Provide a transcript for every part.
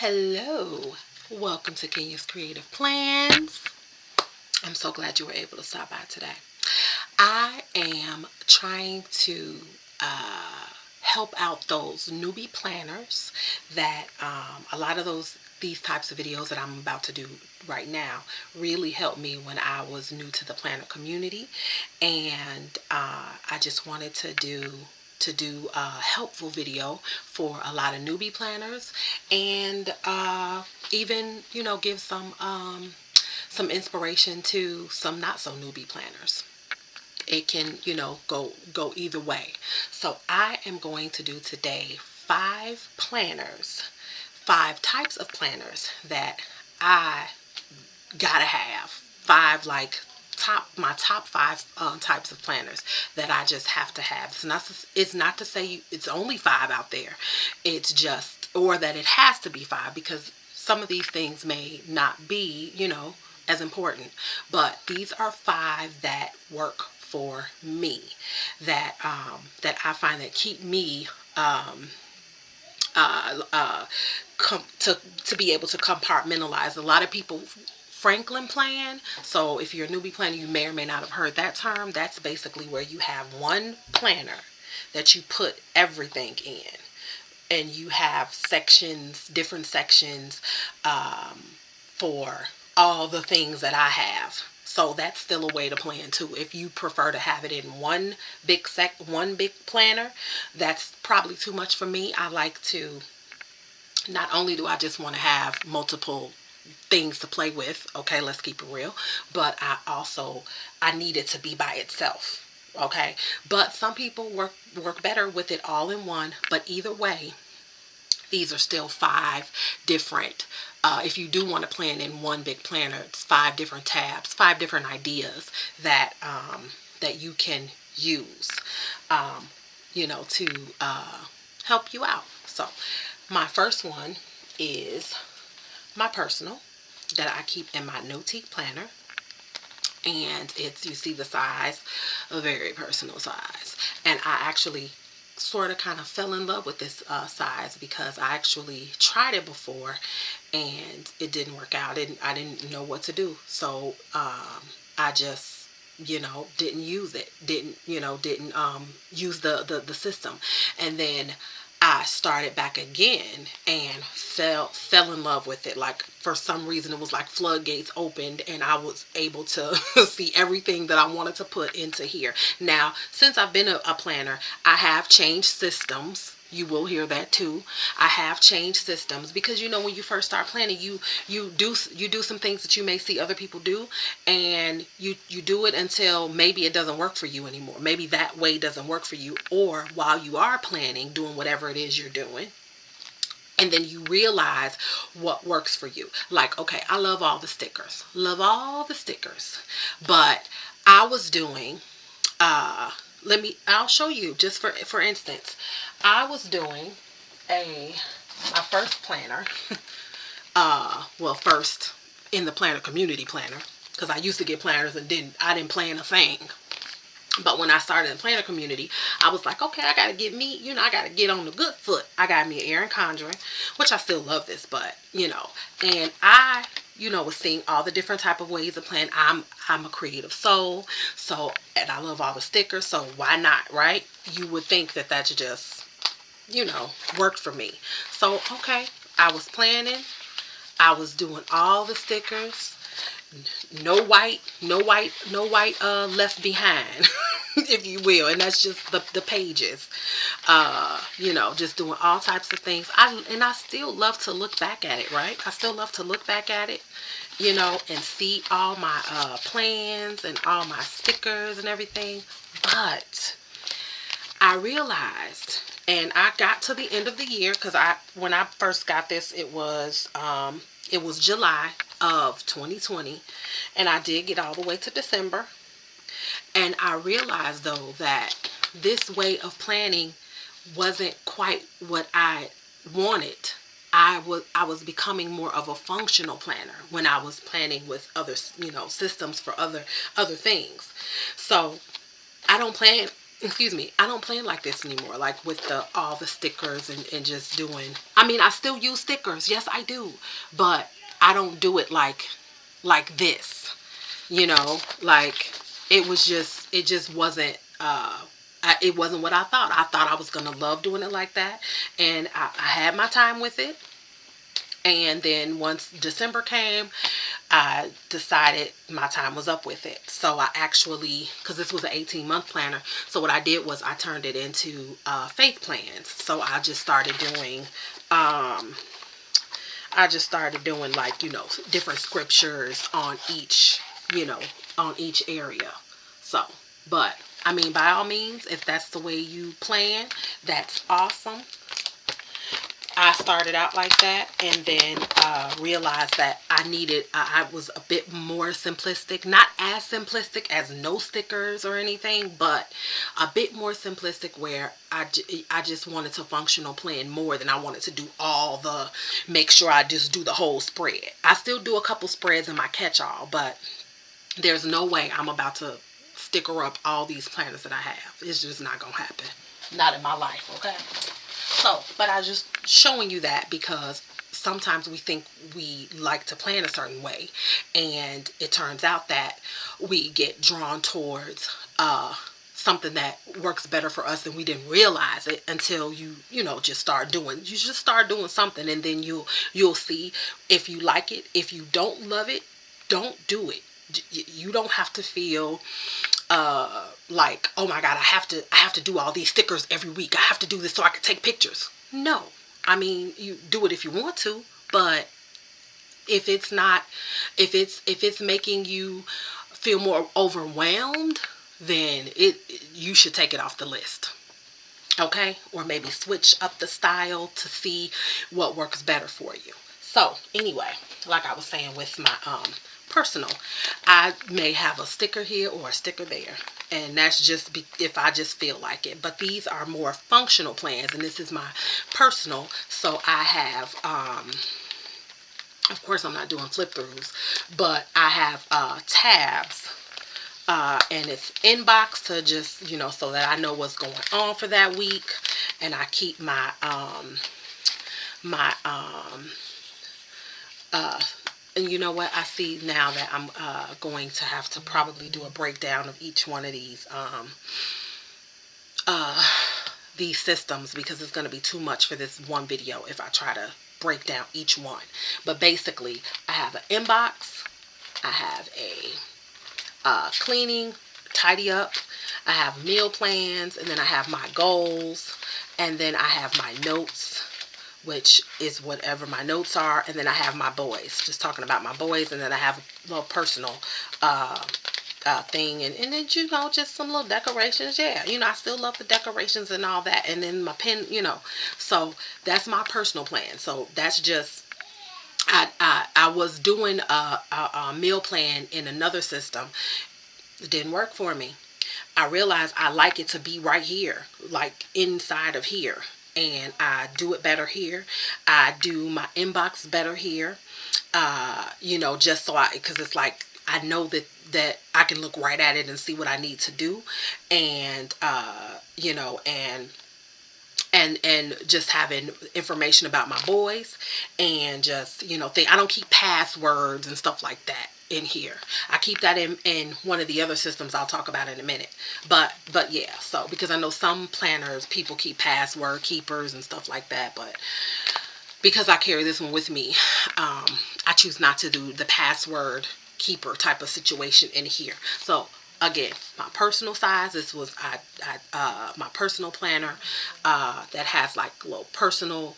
Hello, welcome to Kenya's Creative Plans. I'm so glad you were able to stop by today. I am trying to help out those newbie planners that a lot of these types of videos that I'm about to do right now really helped me when I was new to the planner community, and I just wanted to do a helpful video for a lot of newbie planners, and even give some inspiration to some not so newbie planners. It can go either way. So I am going to do today five types of planners that I gotta have. Five, like, top five types of planners that I just have to have. It's not to say it's only five out there. It's just, or that it has to be five, because some of these things may not be as important. But these are five that work for me, that I find that keep me uh, uh, to be able to compartmentalize. A lot of people Franklin plan. So if you're a newbie planner, you may or may not have heard that term. That's basically where you have one planner that you put everything in, and you have sections, different sections, for all the things that I have. So that's still a way to plan too. If you prefer to have it in one big planner, that's probably too much for me. I like to, not only do I just want to have multiple things to play with, okay, let's keep it real, but I need it to be by itself. Okay, but some people work better with it all in one. But either way, these are still five different, if you do want to plan in one big planner, it's five different tabs, five different ideas that you can use, to help you out. So my first one is my personal, that I keep in my Notique planner. And it's, you see the size, a very personal size. And I actually sort of kind of fell in love with this size, because I actually tried it before and it didn't work out. I didn't know what to do. So I just didn't use it, didn't use the system. And then I started back again and fell in love with it. Like, for some reason, it was like floodgates opened, and I was able to see everything that I wanted to put into here. Now, since I've been a planner, I have changed systems. You will hear that too. I have changed systems, because when you first start planning, you do some things that you may see other people do, and you do it until maybe it doesn't work for you anymore. Maybe that way doesn't work for you, or while you are planning, doing whatever it is you're doing, and then you realize what works for you. Like, okay, I love all the stickers, but I was doing I'll show you, just for instance. I was doing my first planner, first in the planner community planner, because I used to get planners and I didn't plan a thing. But when I started in the planner community, I was like, okay, I gotta get me, I gotta get on the good foot. I got me an Erin Condren, which I still love this, but and I was seeing all the different type of ways of planning. I'm a creative soul, so, and I love all the stickers, so why not, right? You would think that that's just worked for me. So okay, I was planning, I was doing all the stickers. No white left behind, if you will. And that's just the pages, just doing all types of things. I still love to look back at it, right? I still love to look back at it, and see all my plans and all my stickers and everything. But I realized, and I got to the end of the year, because when I first got this, it was July of 2020, and I did get all the way to December, and I realized, though, that this way of planning wasn't quite what I wanted. I was becoming more of a functional planner when I was planning with other systems for other things. So I don't plan excuse me, I don't plan like this anymore, like with the all the stickers and just doing, I mean, I still use stickers, yes I do, but I don't do it like this, you know, like it just wasn't it wasn't what I thought I was gonna love doing it like that, and I had my time with it. And then once December came, I decided my time was up with it. So I actually, because this was an 18-month planner, so what I did was I turned it into faith plans. So I just started doing like, you know, different scriptures on each, you know, on each area. So, but I mean, by all means, if that's the way you plan, that's awesome. I started out like that, and then realized that I was a bit more simplistic, not as simplistic as no stickers or anything, but a bit more simplistic where I just wanted to functional plan more than I wanted to do all the, make sure I just do the whole spread. I still do a couple spreads in my catch-all, but there's no way I'm about to sticker up all these planners that I have. It's just not going to happen. Not in my life, okay? So, but I was just showing you that because sometimes we think we like to plan a certain way, and it turns out that we get drawn towards something that works better for us, and we didn't realize it until you know, just start doing something, and then you'll see if you like it. If you don't love it, don't do it. You don't have to feel like, oh my god, I have to do all these stickers every week, I have to do this so I can take pictures. No, I mean, you do it if you want to, but if it's not, if it's making you feel more overwhelmed, then you should take it off the list. Okay, or maybe switch up the style to see what works better for you. So anyway, like I was saying with my personal, I may have a sticker here or a sticker there, and that's just if I just feel like it. But these are more functional plans, and this is my personal. So I have of course I'm not doing flip throughs, but I have tabs, and it's inbox to just, you know, so that I know what's going on for that week, and I keep my my and you know what, I see now that I'm going to have to probably do a breakdown of each one of these systems, because it's going to be too much for this one video if I try to break down each one. But basically, I have an inbox, I have a cleaning, tidy up, I have meal plans, and then I have my goals, and then I have my notes, which is whatever my notes are, and then I have my boys, just talking about my boys, and then I have a little personal thing, and then, you know, just some little decorations. Yeah, you know, I still love the decorations and all that, and then my pen, you know. So that's my personal plan. So that's just, I was doing a meal plan in another system. It didn't work for me. I realized I like it to be right here, like inside of here. And I do it better here. I do my inbox better here. You know, just so because it's like, I know that I can look right at it and see what I need to do. And, you know, and just having information about my boys, and just, you know, I don't keep passwords and stuff like that in here. I keep that in one of the other systems I'll talk about in a minute. But yeah, so because I know some planners, people keep password keepers and stuff like that, but because I carry this one with me, I choose not to do the password keeper type of situation in here. So again, my personal size, this was my personal planner that has like little personal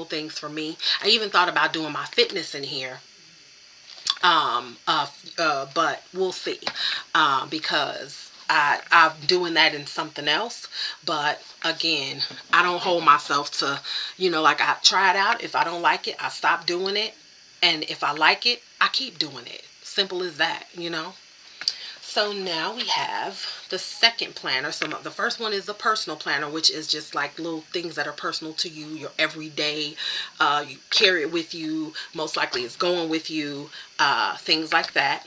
things for me. I even thought about doing my fitness in here, but we'll see, because I'm doing that in something else. But again, I don't hold myself to, you know, like, I try it out. If I don't like it, I stop doing it, and if I like it, I keep doing it. Simple as that, you know. So now we have the second planner. So the first one is the personal planner, which is just like little things that are personal to you, your everyday. You carry it with you. Most likely it's going with you, things like that.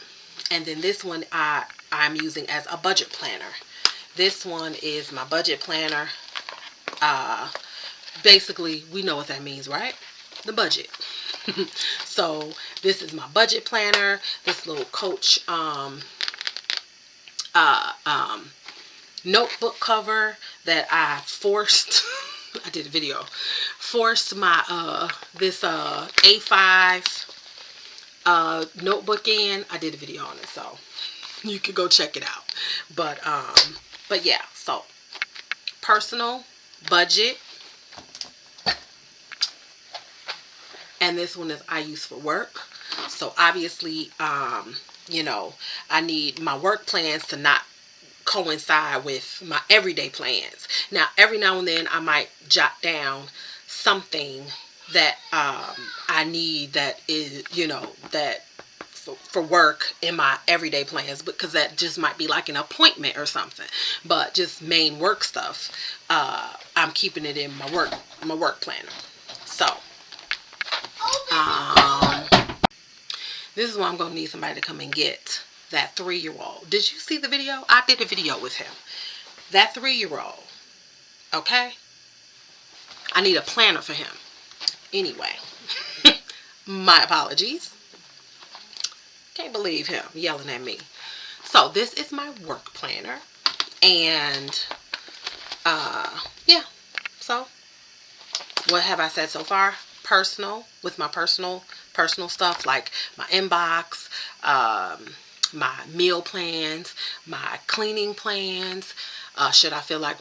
And then this one I'm using as a budget planner, This one is my budget planner. Basically, we know what that means, right? The budget. So this is my budget planner. This little Coach uh, um, notebook cover that I forced. I did a video. Forced my this A5 notebook in. I did a video on it, so you can go check it out. But yeah. So personal, budget, and this one is I use for work. So obviously, you know, I need my work plans to not coincide with my everyday plans. Now, every now and then I might jot down something that I need that is, you know, that for work in my everyday plans, because that just might be like an appointment or something. But just main work stuff, I'm keeping it in my work planner. So um, this is why I'm gonna need somebody to come and get that 3-year-old. Did you see the video? I did a video with him. That 3-year-old. Okay? I need a planner for him. Anyway. My apologies. Can't believe him yelling at me. So this is my work planner. And yeah. So what have I said so far? Personal, with my personal stuff like my inbox, my meal plans, my cleaning plans. Should I feel like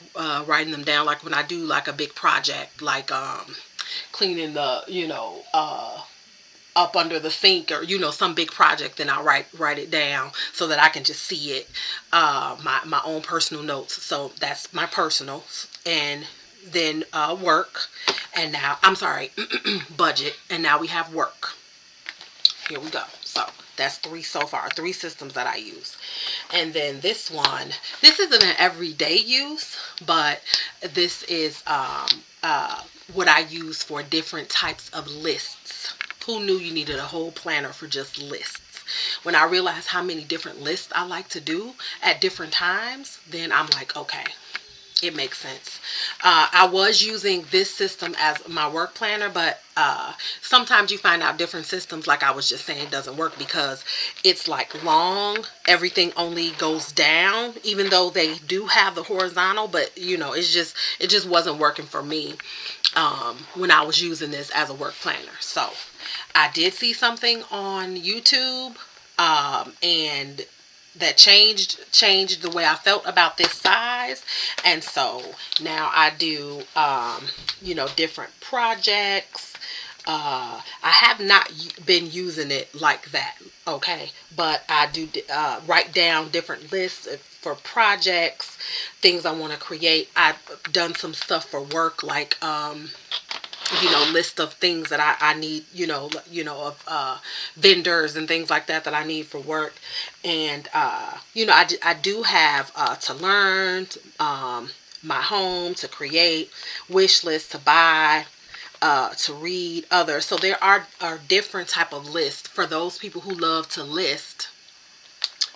writing them down, like when I do like a big project, like cleaning the, you know, up under the sink, or you know, some big project, then I'll write it down so that I can just see it. My own personal notes. So that's my personal. And then work, and now I'm sorry, budget, and now we have work. Here we go. So that's 3 so far, 3 systems that I use. And then this one, this isn't an everyday use, but this is what I use for different types of lists. Who knew you needed a whole planner for just lists? When I realized how many different lists I like to do at different times, then I'm like, okay, it makes sense. I was using this system as my work planner, but sometimes you find out different systems, like I was just saying, doesn't work because it's like long. Everything only goes down, even though they do have the horizontal, but you know, it just wasn't working for me when I was using this as a work planner. So I did see something on YouTube, and that changed the way I felt about this size. And so now I do you know, different projects. I have not been using it like that, okay, but I do write down different lists for projects, things I want to create. I've done some stuff for work, like you know, list of things that I need, you know, of vendors and things like that I need for work. And you know, I do have to learn, my home, to create, wish lists, to buy, to read, others. So there are different type of lists for those people who love to list.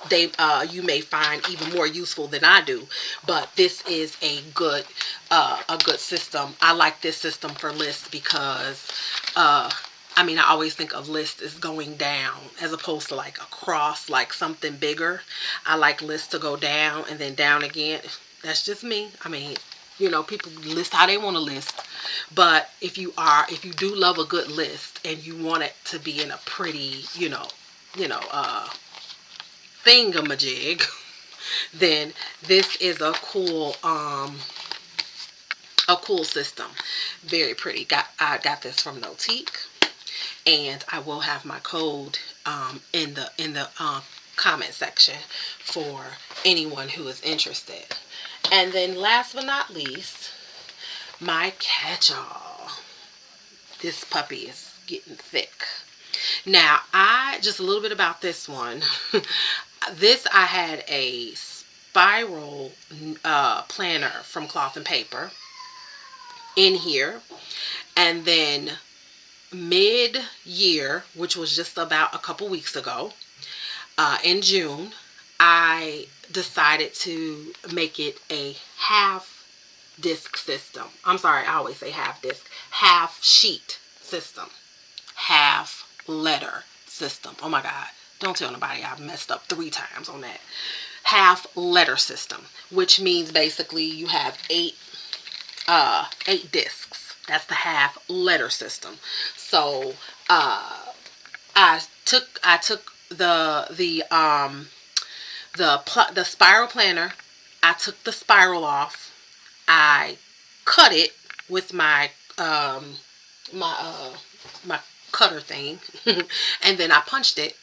They you may find even more useful than I do, but this is a good system. I like this system for lists because I mean, I always think of list as going down as opposed to like across, like something bigger. I like lists to go down and then down again. That's just me. I mean, you know, people list how they want to list, but if you do love a good list and you want it to be in a pretty, you know, thingamajig, then this is a cool system. Very pretty. I got this from Notique, and I will have my code in the comment section for anyone who is interested. And then last but not least, my catch-all. This puppy is getting thick. Now, just a little bit about this one. This, I had a spiral planner from Cloth and Paper in here. And then mid-year, which was just about a couple weeks ago, in June, I decided to make it a half disc system. I'm sorry, I always say half disc, half sheet system, half letter system. Oh my God, don't tell nobody I've messed up 3 times on that. Half letter system, which means basically you have eight discs. That's the half letter system. So I took the spiral planner. I took the spiral off. I cut it with my my cutter thing, and then I punched it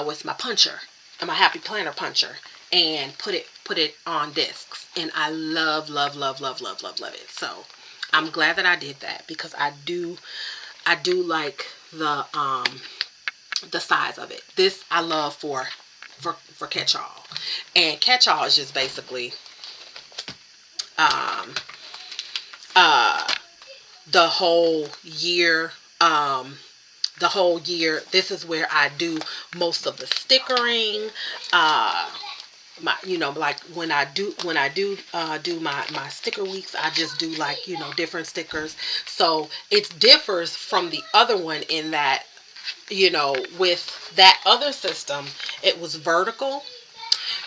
with my puncher, my Happy Planner puncher, and put it on discs. And I love it. So I'm glad that I did that, because I do like the size of it. This I love for catch-all. And catch-all is just basically um uh the whole year. This is where I do most of the stickering. Like when I do my sticker weeks, I just do like, different stickers. So it differs from the other one in that, with that other system, it was vertical,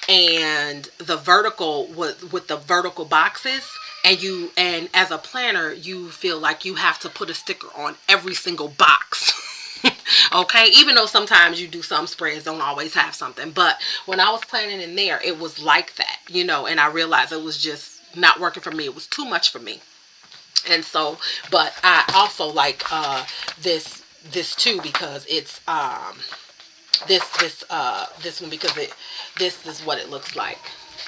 and the vertical was with the vertical boxes, and as a planner you feel like you have to put a sticker on every single box. Okay, even though sometimes you do, some spreads don't always have something, but when I was planning in there, it was like that, and I realized it was just not working for me. It was too much for me. And so, but I also like this too, because it's this one, because this is what it looks like.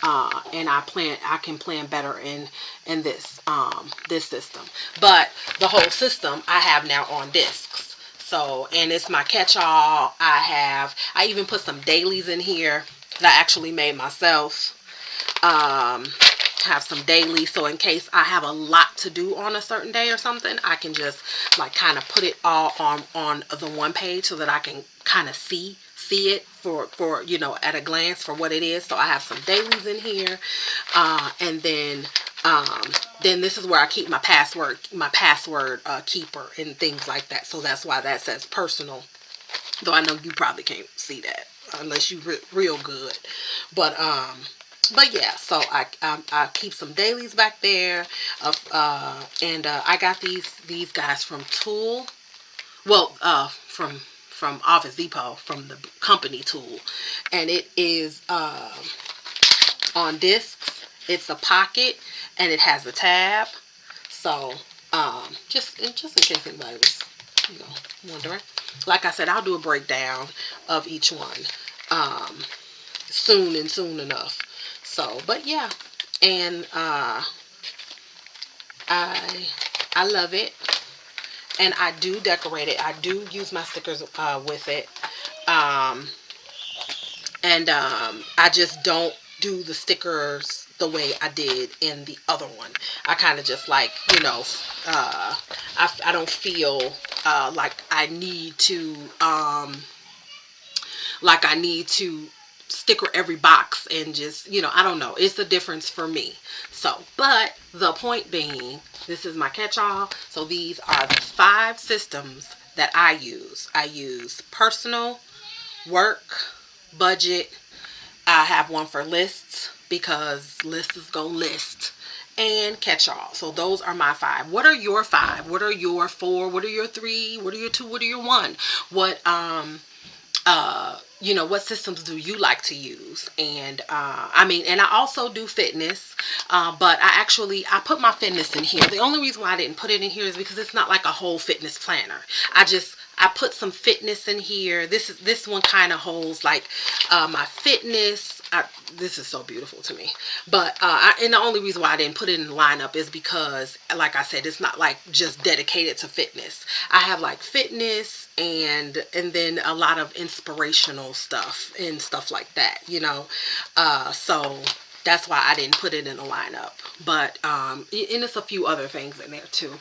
And I can plan better in this system. But the whole system I have now on discs. So, and it's my catch-all. I even put some dailies in here that I actually made myself. Have some dailies, so in case I have a lot to do on a certain day or something, I can just like kind of put it all on the one page, so that I can kind of see it for at a glance for what it is. So I have some dailies in here, and then this is where I keep my password keeper and things like that. So that's why that says personal, though I know you probably can't see that unless you real good. But yeah, so I keep some dailies back there, and I got these guys from Tool, well, from Office Depot, from the company Tool, and it is on discs. It's a pocket, and it has a tab. So just in case anybody was wondering, like I said, I'll do a breakdown of each one soon enough. So, but yeah, and I love it, and I do decorate it. I do use my stickers with it, and I just don't do the stickers the way I did in the other one. I kind of just like, I don't feel like I need to sticker every box, and just, I don't know. It's the difference for me. So, but the point being, this is my catch-all. So these are the 5 systems that I use. I use personal, work, budget. I have one for lists, because lists is gonna list, and catch-all. So those are my 5. What are your 5? What are your 4? What are your 3? What are your 2? What are your 1? What systems do you like to use? And and I also do fitness, but I put my fitness in here. The only reason why I didn't put it in here is because it's not like a whole fitness planner. I put some fitness in here. This one kind of holds like my fitness. This is so beautiful to me. But and the only reason why I didn't put it in the lineup is because, like I said, it's not like just dedicated to fitness. I have like fitness, and then a lot of inspirational stuff and stuff like that, so that's why I didn't put it in the lineup. But and it's a few other things in there too.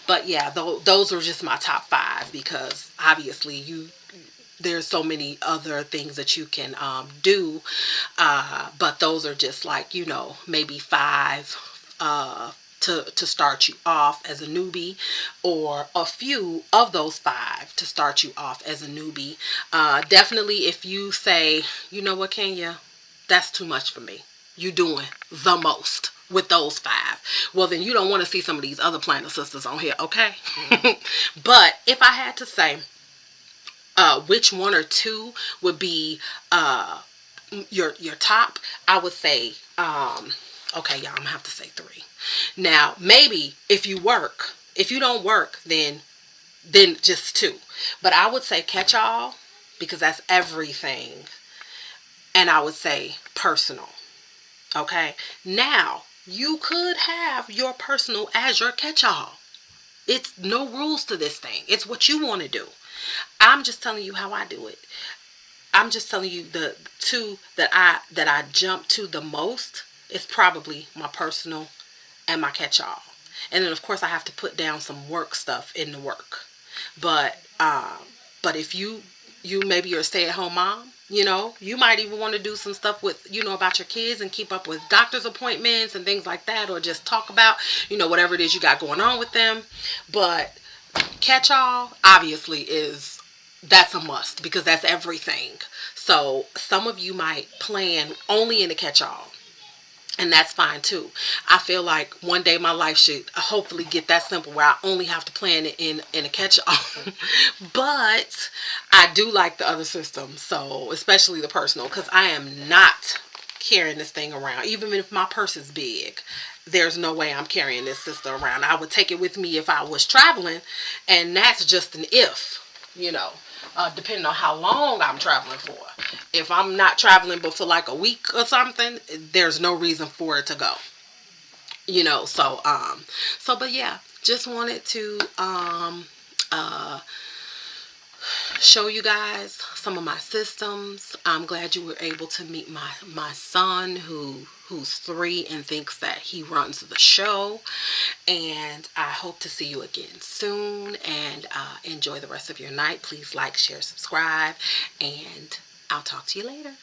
But yeah, those are just my top 5, because obviously there's so many other things that you can do, but those are just like, maybe five to start you off as a newbie, or a few of those five to start you off as a newbie. Definitely, if you say, you know what, Kenya, that's too much for me. You doing the most with those five. Well, then you don't want to see some of these other planner sisters on here, okay? But if I had to say which one or two would be your top, I would say, okay, y'all, I'm gonna have to say three. Now, maybe if you don't work, then just two. But I would say catch all, because that's everything, and I would say personal. Okay. Now, you could have your personal as your catch all. It's no rules to this thing. It's what you want to do. I'm just telling you how I do it. I'm just telling you the two that I jump to the most is probably my personal and my catch-all. And then of course I have to put down some work stuff in the work. But if you maybe you're a stay-at-home mom, you might even want to do some stuff with, about your kids and keep up with doctor's appointments and things like that, or just talk about, whatever it is you got going on with them. But catch-all obviously is, that's a must, because that's everything. So some of you might plan only in the catch-all, and that's fine too. I feel like one day my life should hopefully get that simple where I only have to plan it in a catch-all. But I do like the other system, so especially the personal, because I am not carrying this thing around. Even if my purse is big, there's no way I'm carrying this system around. I would take it with me if I was traveling, and that's just an if, depending on how long I'm traveling for. If I'm not traveling but for like a week or something, there's no reason for it to go. But yeah, just wanted to uh show you guys some of my systems. I'm glad you were able to meet my son, who's 3 and thinks that he runs the show. And I hope to see you again soon, and enjoy the rest of your night. Please like, share, subscribe, and I'll talk to you later.